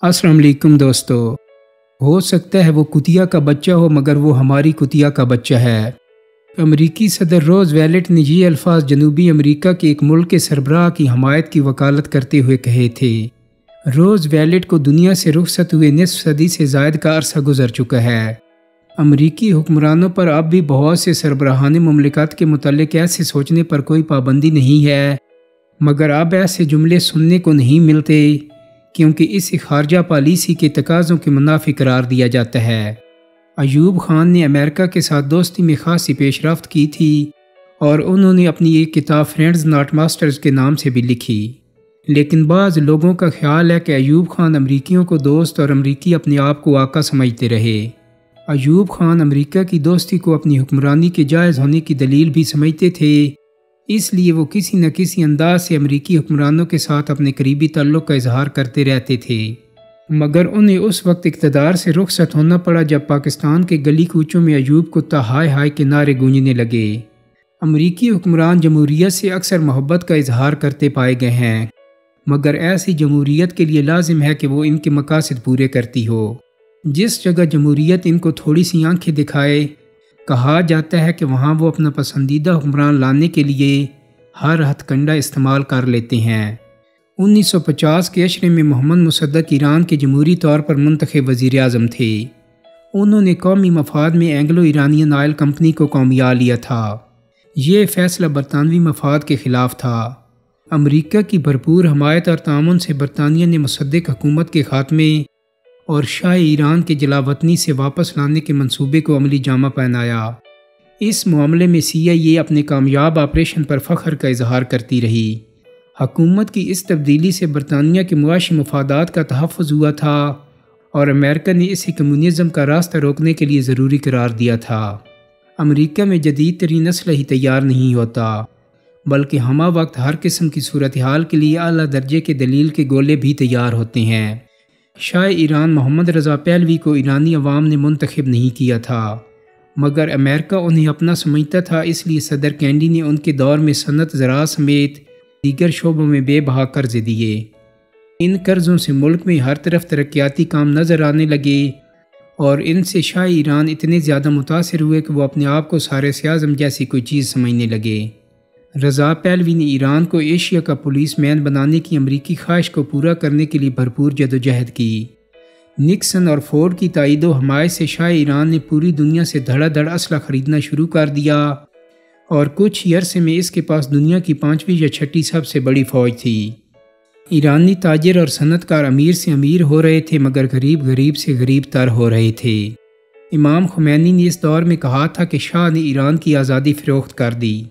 السلام علیکم دوستو۔ ہو سکتا ہے وہ کتیا کا بچہ ہو مگر وہ ہماری کتیا کا بچہ ہے۔ امریکی صدر روز ویلٹ نے یہ الفاظ جنوبی امریکہ کے ایک ملک کے سربراہ کی حمایت کی وکالت کرتے ہوئے کہے تھے۔ روز ویلٹ کو دنیا سے رخصت ہوئے نصف صدی سے زائد کا عرصہ گزر چکا ہے۔ امریکی حکمرانوں پر اب بھی بہت سے سربراہان مملکت کے متعلق ایسے سوچنے پر کوئی پابندی نہیں ہے، مگر اب ایسے جملے سننے کو نہیں ملتے کیونکہ اسے خارجہ پالیسی کے تقاضوں کے منافی قرار دیا جاتا ہے۔ ایوب خان نے امریکہ کے ساتھ دوستی میں خاصی پیش رفت کی تھی اور انہوں نے اپنی ایک کتاب فرینڈز ناٹ ماسٹرز کے نام سے بھی لکھی، لیکن بعض لوگوں کا خیال ہے کہ ایوب خان امریکیوں کو دوست اور امریکی اپنے آپ کو آقا سمجھتے رہے۔ ایوب خان امریکہ کی دوستی کو اپنی حکمرانی کے جائز ہونے کی دلیل بھی سمجھتے تھے، اس لیے وہ کسی نہ کسی انداز سے امریکی حکمرانوں کے ساتھ اپنے قریبی تعلق کا اظہار کرتے رہتے تھے، مگر انہیں اس وقت اقتدار سے رخصت ہونا پڑا جب پاکستان کے گلی کوچوں میں ایوب کتا ہائے ہائے کے نعرے گونجنے لگے۔ امریکی حکمران جمہوریت سے اکثر محبت کا اظہار کرتے پائے گئے ہیں، مگر ایسی جمہوریت کے لیے لازم ہے کہ وہ ان کے مقاصد پورے کرتی ہو۔ جس جگہ جمہوریت ان کو تھوڑی سی آنکھیں دکھائے، کہا جاتا ہے کہ وہاں وہ اپنا پسندیدہ حکمران لانے کے لیے ہر ہتھ کنڈا استعمال کر لیتے ہیں۔ 1950 کے عشرے میں محمد مصدق ایران کے جمہوری طور پر منتخب وزیر اعظم تھے۔ انہوں نے قومی مفاد میں اینگلو ایرانین آئل کمپنی کو قومیہ لیا تھا۔ یہ فیصلہ برطانوی مفاد کے خلاف تھا۔ امریکہ کی بھرپور حمایت اور تعاون سے برطانیہ نے مصدق حکومت کے خاتمے اور شاہ ایران کے جلا وطنی سے واپس لانے کے منصوبے کو عملی جامہ پہنایا۔ اس معاملے میں CIA اپنے کامیاب آپریشن پر فخر کا اظہار کرتی رہی۔ حکومت کی اس تبدیلی سے برطانیہ کے معاشی مفادات کا تحفظ ہوا تھا اور امریکہ نے اسے کمیونزم کا راستہ روکنے کے لیے ضروری قرار دیا تھا۔ امریکہ میں جدید ترین اسلحہ ہی تیار نہیں ہوتا، بلکہ ہمہ وقت ہر قسم کی صورتحال کے لیے اعلیٰ درجے کے دلیل کے گولے بھی تیار ہوتے ہیں۔ شاہ ایران محمد رضا پہلوی کو ایرانی عوام نے منتخب نہیں کیا تھا، مگر امریکہ انہیں اپنا سمجھتا تھا، اس لیے صدر کینیڈی نے ان کے دور میں صنعت، زراعت سمیت دیگر شعبوں میں بے بہا قرض دیے۔ ان قرضوں سے ملک میں ہر طرف ترقیاتی کام نظر آنے لگے اور ان سے شاہ ایران اتنے زیادہ متاثر ہوئے کہ وہ اپنے آپ کو ثالث اعظم جیسی کوئی چیز سمجھنے لگے۔ رضا پہلوی نے ایران کو ایشیا کا پولیس مین بنانے کی امریکی خواہش کو پورا کرنے کے لیے بھرپور جدوجہد کی۔ نکسن اور فورڈ کی تائید و حمایت سے شاہ ایران نے پوری دنیا سے دھڑا دھڑ اسلحہ خریدنا شروع کر دیا اور کچھ ہی عرصے میں اس کے پاس دنیا کی 5ویں یا 6ٹھی سب سے بڑی فوج تھی۔ ایرانی تاجر اور صنعت کار امیر سے امیر ہو رہے تھے مگر غریب غریب سے غریب تر ہو رہے تھے۔ امام خمینی نے اس دور میں کہا تھا کہ شاہ نے ایران کی آزادی فروخت کر دی۔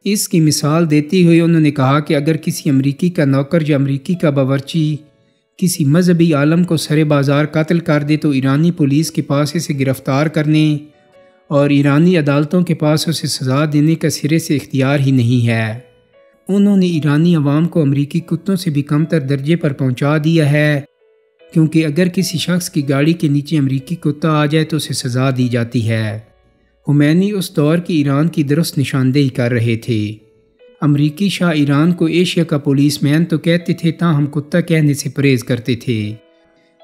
اس کی مثال دیتے ہوئے انہوں نے کہا کہ اگر کسی امریکی کا نوکر یا امریکی کا باورچی کسی مذہبی عالم کو سرے بازار قتل کر دے تو ایرانی پولیس کے پاس اسے گرفتار کرنے اور ایرانی عدالتوں کے پاس اسے سزا دینے کا سرے سے اختیار ہی نہیں ہے۔ انہوں نے ایرانی عوام کو امریکی کتوں سے بھی کم تر درجے پر پہنچا دیا ہے، کیونکہ اگر کسی شخص کی گاڑی کے نیچے امریکی کتا آ جائے تو اسے سزا دی جاتی ہے۔ خمینی اس دور کی ایران کی درست نشاندہی کر رہے تھے۔ امریکی شاہ ایران کو ایشیا کا پولیس مین تو کہتے تھے تاہم کتا کہنے سے پرہیز کرتے تھے۔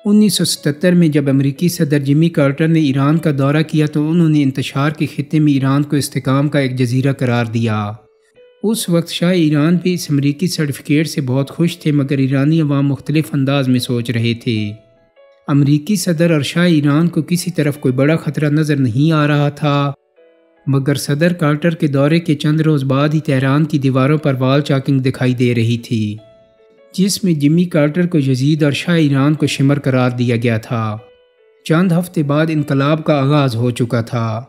1977 میں جب امریکی صدر جمی کارٹر نے ایران کا دورہ کیا تو انہوں نے انتشار کے خطے میں ایران کو استحکام کا ایک جزیرہ قرار دیا۔ اس وقت شاہ ایران بھی اس امریکی سرٹیفکیٹ سے بہت خوش تھے مگر ایرانی عوام مختلف انداز میں سوچ رہے تھے۔ امریکی صدر اور شاہ ایران کو کسی طرف کوئی بڑا خطرہ نظر نہیں آ رہا تھا، مگر صدر کارٹر کے دورے کے چند روز بعد ہی تہران کی دیواروں پر وال چاکنگ دکھائی دے رہی تھی، جس میں جمی کارٹر کو یزید اور شاہ ایران کو شمر قرار دیا گیا تھا۔ چند ہفتے بعد انقلاب کا آغاز ہو چکا تھا۔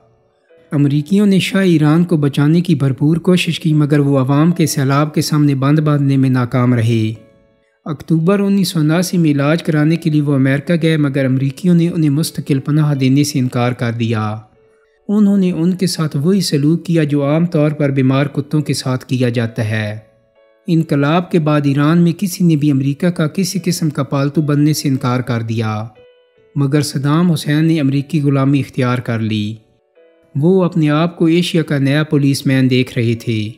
امریکیوں نے شاہ ایران کو بچانے کی بھرپور کوشش کی مگر وہ عوام کے سیلاب کے سامنے بند باندھنے میں ناکام رہے۔ اکتوبر 1979 میں علاج کرانے کے لیے وہ امریکہ گئے مگر امریکیوں نے انہیں مستقل پناہ دینے سے انکار کر دیا۔ انہوں نے ان کے ساتھ وہی سلوک کیا جو عام طور پر بیمار کتوں کے ساتھ کیا جاتا ہے۔ انقلاب کے بعد ایران میں کسی نے بھی امریکہ کا کسی قسم کا پالتو بننے سے انکار کر دیا، مگر صدام حسین نے امریکی غلامی اختیار کر لی۔ وہ اپنے آپ کو ایشیا کا نیا پولیس مین دیکھ رہے تھے۔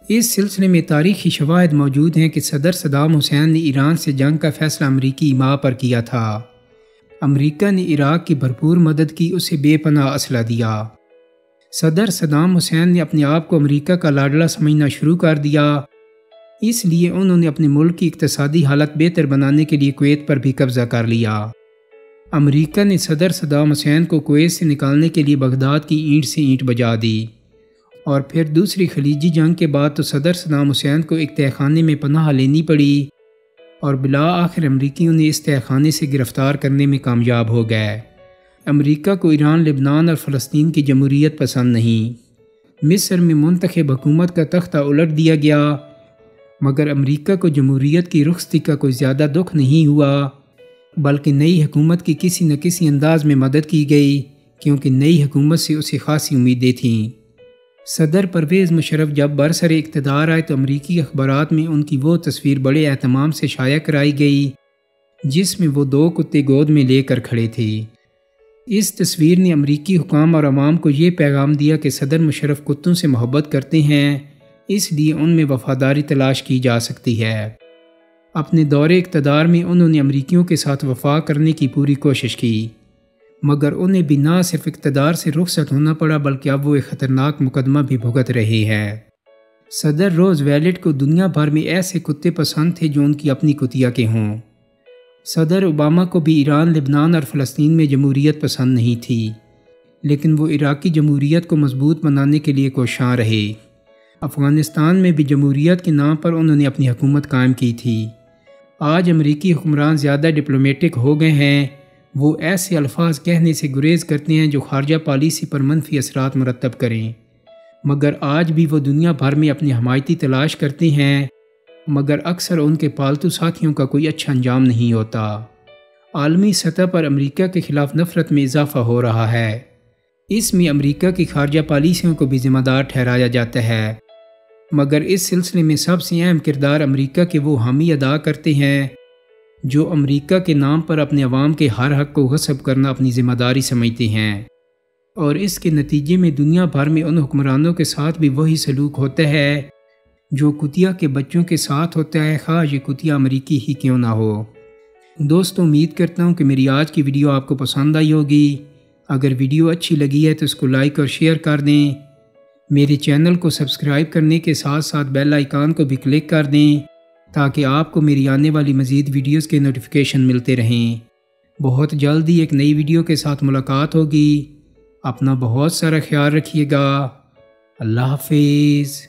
اس سلسلے میں تاریخی شواہد موجود ہیں کہ صدر صدام حسین نے ایران سے جنگ کا فیصلہ امریکی ایما پر کیا تھا۔ امریکہ نے عراق کی بھرپور مدد کی، اسے بے پناہ اسلحہ دیا۔ صدر صدام حسین نے اپنے آپ کو امریکہ کا لاڈلا سمجھنا شروع کر دیا، اس لیے انہوں نے اپنے ملک کی اقتصادی حالت بہتر بنانے کے لیے کویت پر بھی قبضہ کر لیا۔ امریکہ نے صدر صدام حسین کو کویت سے نکالنے کے لیے بغداد کی اینٹ سے اینٹ بجا دی، اور پھر دوسری خلیجی جنگ کے بعد تو صدر صدام حسین کو ایک تہہ خانے میں پناہ لینی پڑی، اور بالآخر امریکیوں نے اس تہہ خانے سے گرفتار کرنے میں کامیاب ہو گئے۔ امریکہ کو ایران، لبنان اور فلسطین کی جمہوریت پسند نہیں۔ مصر میں منتخب حکومت کا تختہ الٹ دیا گیا، مگر امریکہ کو جمہوریت کی رخصتی کا کوئی زیادہ دکھ نہیں ہوا، بلکہ نئی حکومت کی کسی نہ کسی انداز میں مدد کی گئی، کیونکہ نئی حکومت سے اسے خاصی امیدیں تھیں۔ صدر پرویز مشرف جب برسر اقتدار آئے تو امریکی اخبارات میں ان کی وہ تصویر بڑے اہتمام سے شائع کرائی گئی جس میں وہ 2 کتے گود میں لے کر کھڑے تھے۔ اس تصویر نے امریکی حکام اور عوام کو یہ پیغام دیا کہ صدر مشرف کتوں سے محبت کرتے ہیں، اس لیے ان میں وفاداری تلاش کی جا سکتی ہے۔ اپنے دور اقتدار میں انہوں نے امریکیوں کے ساتھ وفا کرنے کی پوری کوشش کی، مگر انہیں بھی نہ صرف اقتدار سے رخصت ہونا پڑا بلکہ اب وہ ایک خطرناک مقدمہ بھی بھگت رہے ہیں۔ صدر روز ویلٹ کو دنیا بھر میں ایسے کتے پسند تھے جو ان کی اپنی کتیا کے ہوں۔ صدر اوباما کو بھی ایران، لبنان اور فلسطین میں جمہوریت پسند نہیں تھی، لیکن وہ عراقی جمہوریت کو مضبوط بنانے کے لیے کوشاں رہے۔ افغانستان میں بھی جمہوریت کے نام پر انہوں نے اپنی حکومت قائم کی تھی۔ آج امریکی حکمران زیادہ ڈپلومیٹک ہو گئے ہیں، وہ ایسے الفاظ کہنے سے گریز کرتے ہیں جو خارجہ پالیسی پر منفی اثرات مرتب کریں، مگر آج بھی وہ دنیا بھر میں اپنے حمایتی تلاش کرتے ہیں، مگر اکثر ان کے پالتو ساتھیوں کا کوئی اچھا انجام نہیں ہوتا۔ عالمی سطح پر امریکہ کے خلاف نفرت میں اضافہ ہو رہا ہے، اس میں امریکہ کی خارجہ پالیسیوں کو بھی ذمہ دار ٹھہرایا جاتا ہے، مگر اس سلسلے میں سب سے اہم کردار امریکہ کے وہ حامی ادا کرتے ہیں جو امریکہ کے نام پر اپنے عوام کے ہر حق کو غصب کرنا اپنی ذمہ داری سمجھتے ہیں، اور اس کے نتیجے میں دنیا بھر میں ان حکمرانوں کے ساتھ بھی وہی سلوک ہوتا ہے جو کتیا کے بچوں کے ساتھ ہوتا ہے، خواہ یہ کتیا امریکی ہی کیوں نہ ہو۔ دوستو، امید کرتا ہوں کہ میری آج کی ویڈیو آپ کو پسند آئی ہوگی۔ اگر ویڈیو اچھی لگی ہے تو اس کو لائک اور شیئر کر دیں۔ میرے چینل کو سبسکرائب کرنے کے ساتھ ساتھ بیل آئیکن کو بھی کلک کر دیں تاکہ آپ کو میری آنے والی مزید ویڈیوز کے نوٹیفیکیشن ملتے رہیں۔ بہت جلدی ایک نئی ویڈیو کے ساتھ ملاقات ہوگی۔ اپنا بہت سارا خیال رکھیے گا۔ اللہ حافظ۔